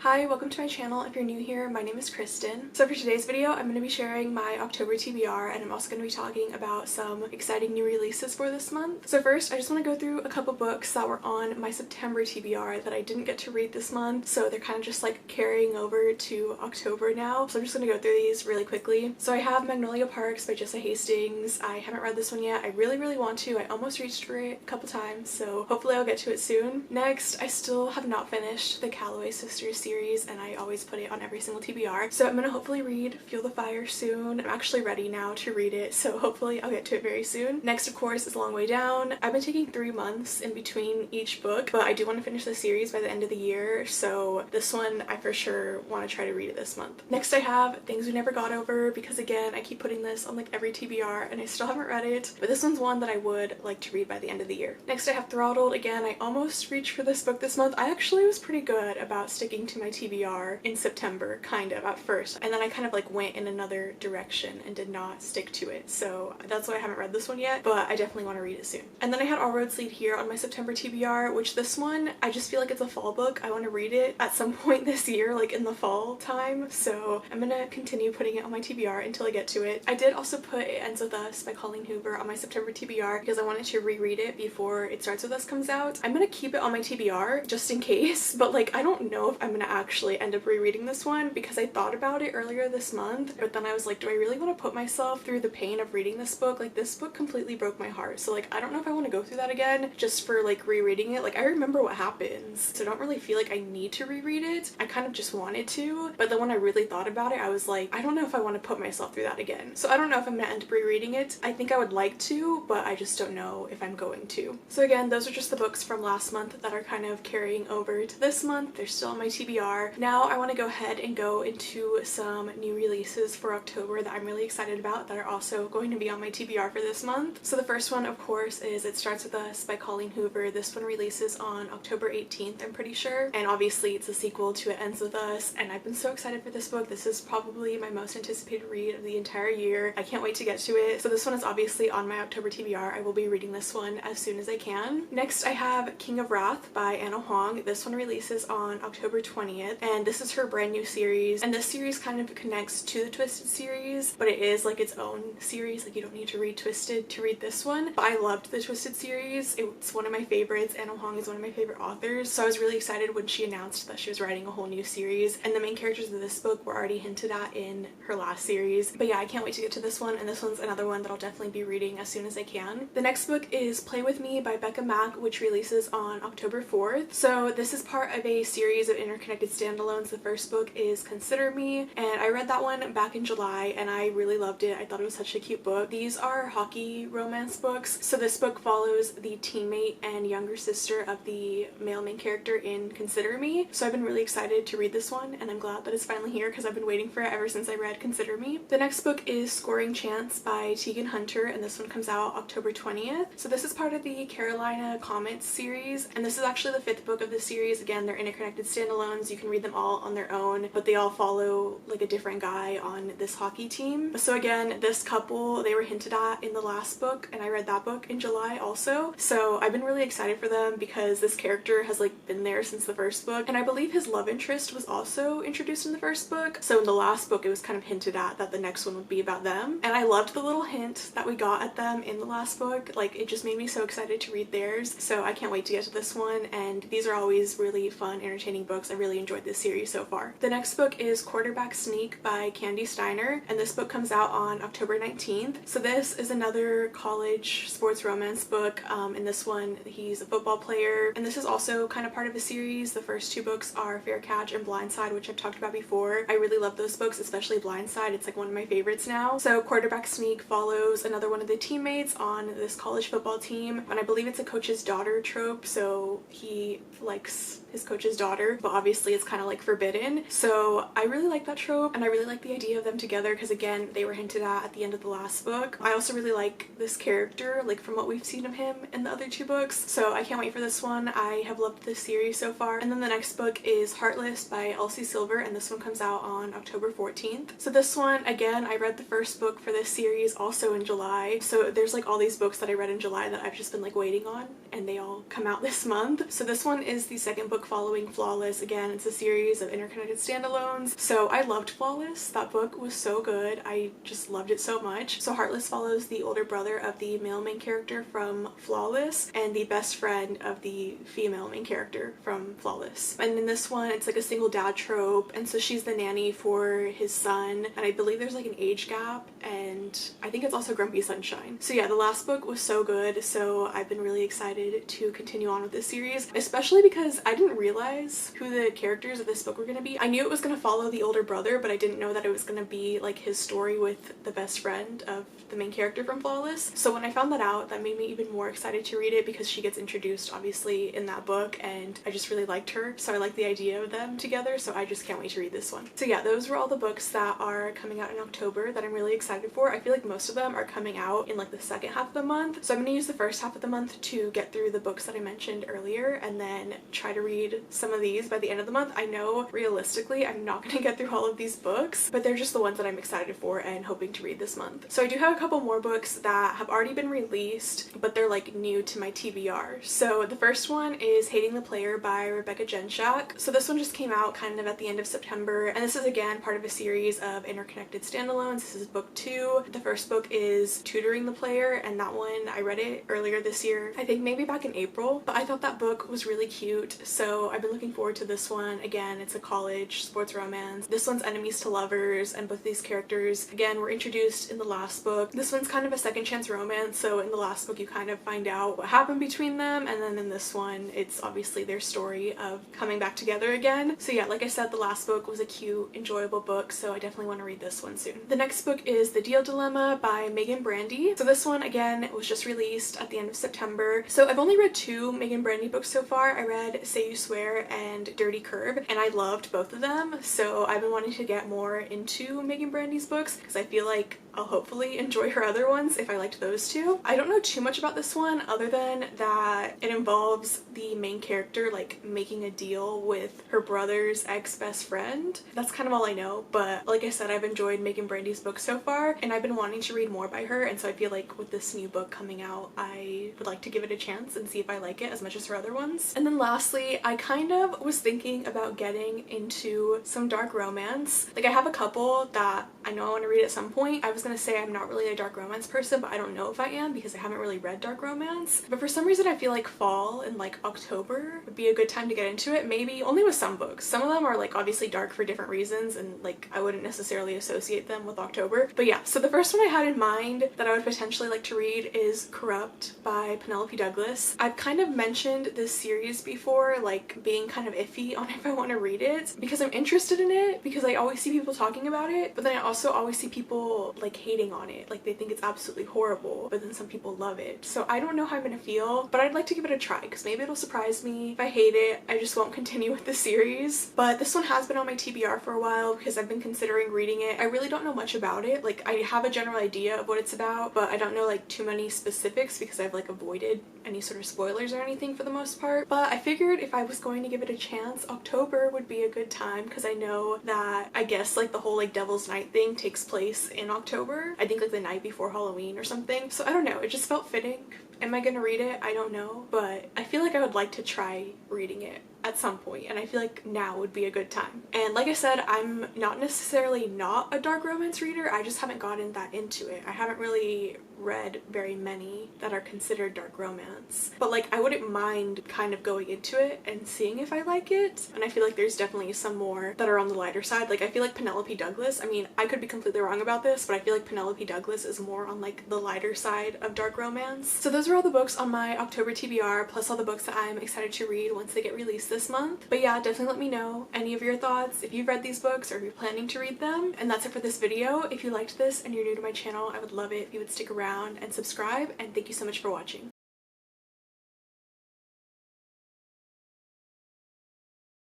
Hi, welcome to my channel. If you're new here, my name is Kristen. So for today's video, I'm going to be sharing my October TBR, and I'm also going to be talking about some exciting new releases for this month. So first, I just want to go through a couple books that were on my September TBR that I didn't get to read this month, so they're kind of just like carrying over to October now. So I'm just going to go through these really quickly. So I have Magnolia Parks by Jessa Hastings. I haven't read this one yet. I really want to. I almost reached for it a couple times, so hopefully I'll get to it soon. Next, I still have not finished the Calloway Sisters series, and I always put it on every single TBR. So I'm gonna hopefully read Feel the Fire soon. I'm actually ready now to read it, so hopefully I'll get to it very soon. Next, of course, is A Long Way Down. I've been taking 3 months in between each book, but I do want to finish the series by the end of the year, so this one I for sure want to try to read it this month. Next, I have Things We Never Got Over, because again, I keep putting this on like every TBR and I still haven't read it, but this one's one that I would like to read by the end of the year. Next, I have Throttled. Again, I almost reached for this book this month. I actually was pretty good about sticking to my TBR in September, kind of, at first, and then I kind of like went in another direction and did not stick to it, so that's why I haven't read this one yet, but I definitely want to read it soon. And then I had All Roads Lead Here on my September TBR, which this one, I just feel like it's a fall book. I want to read it at some point this year, like in the fall time, so I'm gonna continue putting it on my TBR until I get to it. I did also put It Ends With Us by Colleen Hoover on my September TBR because I wanted to reread it before It Starts With Us comes out. I'm gonna keep it on my TBR just in case, but like I don't know if I'm gonna actually end up rereading this one because I thought about it earlier this month, but then I was like, do I really want to put myself through the pain of reading this book? Like, this book completely broke my heart, so like I don't know if I want to go through that again just for like rereading it. Like, I remember what happens, so I don't really feel like I need to reread it. I kind of just wanted to, but then when I really thought about it, I was like, I don't know if I want to put myself through that again. So I don't know if I'm gonna end up rereading it. I think I would like to, but I just don't know if I'm going to. So again, those are just the books from last month that are kind of carrying over to this month. They're still on my TBR. Now I want to go ahead and go into some new releases for October that I'm really excited about that are also going to be on my TBR for this month. So the first one, of course, is It Starts With Us by Colleen Hoover. This one releases on October 18th, I'm pretty sure, and obviously it's a sequel to It Ends With Us, and I've been so excited for this book. This is probably my most anticipated read of the entire year. I can't wait to get to it. So this one is obviously on my October TBR. I will be reading this one as soon as I can. Next, I have King of Wrath by Anna Huang. This one releases on October 20th, and this is her brand new series, and this series kind of connects to the Twisted series, but it is like its own series. Like, you don't need to read Twisted to read this one, but I loved the Twisted series. It's one of my favorites. Anna Huang is one of my favorite authors, so I was really excited when she announced that she was writing a whole new series, and the main characters of this book were already hinted at in her last series. But yeah, I can't wait to get to this one, and this one's another one that I'll definitely be reading as soon as I can. The next book is Play With Me by Becca Mack, which releases on October 4th. So this is part of a series of interconnected standalones. The first book is Consider Me, and I read that one back in July and I really loved it. I thought it was such a cute book. These are hockey romance books, so this book follows the teammate and younger sister of the male main character in Consider Me. So I've been really excited to read this one, and I'm glad that it's finally here because I've been waiting for it ever since I read Consider Me. The next book is Scoring Chance by Tegan Hunter, and this one comes out October 20th. So this is part of the Carolina Comets series, and this is actually the 5th book of the series. Again, they're interconnected standalones. You can read them all on their own, but they all follow like a different guy on this hockey team. So again, this couple, they were hinted at in the last book, and I read that book in July also. So I've been really excited for them because this character has like been there since the first book, and I believe his love interest was also introduced in the first book. So in the last book, it was kind of hinted at that the next one would be about them, and I loved the little hint that we got at them in the last book. Like, it just made me so excited to read theirs, so I can't wait to get to this one, and these are always really fun, entertaining books. I really enjoyed this series so far. The next book is Quarterback Sneak by Candy Steiner, and this book comes out on October 19th. So this is another college sports romance book. In this one, he's a football player, and this is also kind of part of a series. The first 2 books are Fair Catch and Blindside, which I've talked about before. I really love those books, especially Blindside. It's like one of my favorites now. So Quarterback Sneak follows another one of the teammates on this college football team, and I believe it's a coach's daughter trope, so he likes his coach's daughter, but obviously it's kind of like forbidden. So I really like that trope, and I really like the idea of them together because again, they were hinted at the end of the last book. I also really like this character, like from what we've seen of him in the other 2 books, so I can't wait for this one. I have loved this series so far. And then the next book is Heartless by Elsie Silver, and this one comes out on October 14th. So this one, again, I read the first book for this series also in July, so there's like all these books that I read in July that I've just been like waiting on, and they all come out this month. So this one is the second book following Flawless. Again, and it's a series of interconnected standalones. So I loved Flawless. That book was so good. I just loved it so much. So Heartless follows the older brother of the male main character from Flawless and the best friend of the female main character from Flawless. And in this one, it's like a single dad trope, and so she's the nanny for his son, and I believe there's like an age gap, and I think it's also Grumpy Sunshine. So yeah, the last book was so good, so I've been really excited to continue on with this series, especially because I didn't realize who the characters of this book were going to be. I knew it was going to follow the older brother, but I didn't know that it was going to be like his story with the best friend of the main character from Flawless. So when I found that out, that made me even more excited to read it because she gets introduced obviously in that book, and I just really liked her, so I like the idea of them together, so I just can't wait to read this one. So yeah, those were all the books that are coming out in October that I'm really excited for. I feel like most of them are coming out in like the second half of the month, so I'm going to use the first half of the month to get through the books that I mentioned earlier and then try to read some of these by the end of the month. I know realistically I'm not going to get through all of these books, but they're just the ones that I'm excited for and hoping to read this month. So I do have a couple more books that have already been released, but they're like new to my TBR. So the first one is Hating the Player by Rebecca Genshak. So this one just came out kind of at the end of September, and this is again part of a series of interconnected standalones. This is book 2. The first book is Tutoring the Player, and that one I read it earlier this year, I think maybe back in April, but I thought that book was really cute, so I've been looking forward to this one. Again, it's a college sports romance. This one's enemies to lovers, and both these characters again were introduced in the last book. This one's kind of a second chance romance, so in the last book you kind of find out what happened between them, and then in this one it's obviously their story of coming back together again. So yeah, like I said, the last book was a cute, enjoyable book, so I definitely want to read this one soon. The next book is The Deal Dilemma by Megan Brandy. So this one again was just released at the end of September. So I've only read 2 Megan Brandy books so far. I read Say You Swear and Dirty Curb, and I loved both of them, so I've been wanting to get more into Megan Brandy's books because I feel like I'll hopefully enjoy her other ones if I liked those 2. I don't know too much about this one other than that it involves the main character like making a deal with her brother's ex-best friend. That's kind of all I know, but like I said, I've enjoyed Megan Brandy's books so far, and I've been wanting to read more by her, and so I feel like with this new book coming out, I would like to give it a chance and see if I like it as much as her other ones. And then lastly, I kind of was thinking about getting into some dark romance. Like I have a couple that I know I want to read at some point. I was gonna say I'm not really a dark romance person, but I don't know if I am because I haven't really read dark romance. But for some reason I feel like fall and like October would be a good time to get into it, maybe only with some books. Some of them are like obviously dark for different reasons, and like I wouldn't necessarily associate them with October. But yeah, so the first one I had in mind that I would potentially like to read is Corrupt by Penelope Douglas. I've kind of mentioned this series before, like being kind of iffy on if I want to read it because I'm interested in it, because I always see people talking about it, but then I also always see people like hating on it, like they think it's absolutely horrible, but then some people love it. So I don't know how I'm gonna feel, but I'd like to give it a try because maybe it'll surprise me. If I hate it, I just won't continue with the series. But this one has been on my TBR for a while because I've been considering reading it. I really don't know much about it. Like I have a general idea of what it's about, but I don't know like too many specifics because I've like avoided any sort of spoilers or anything for the most part. But I figured if I was going to give it a chance, October would be a good time because I know that I guess like the whole like Devil's Night thing takes place in October. I think like the night before Halloween or something. So I don't know, it just felt fitting. Am I gonna read it? I don't know, but I feel like I would like to try reading it at some point, and I feel like now would be a good time. And like I said, I'm not necessarily not a dark romance reader, I just haven't gotten that into it. I haven't really read very many that are considered dark romance, but like I wouldn't mind kind of going into it and seeing if I like it. And I feel like there's definitely some more that are on the lighter side. Like I feel like Penelope Douglas, I mean I could be completely wrong about this, but I feel like Penelope Douglas is more on like the lighter side of dark romance. So those are all the books on my October TBR, plus all the books that I'm excited to read once they get released this month. But yeah, definitely let me know any of your thoughts if you've read these books or if you're planning to read them. And that's it for this video. If you liked this and you're new to my channel, I would love it if you would stick around and subscribe, and thank you so much for watching.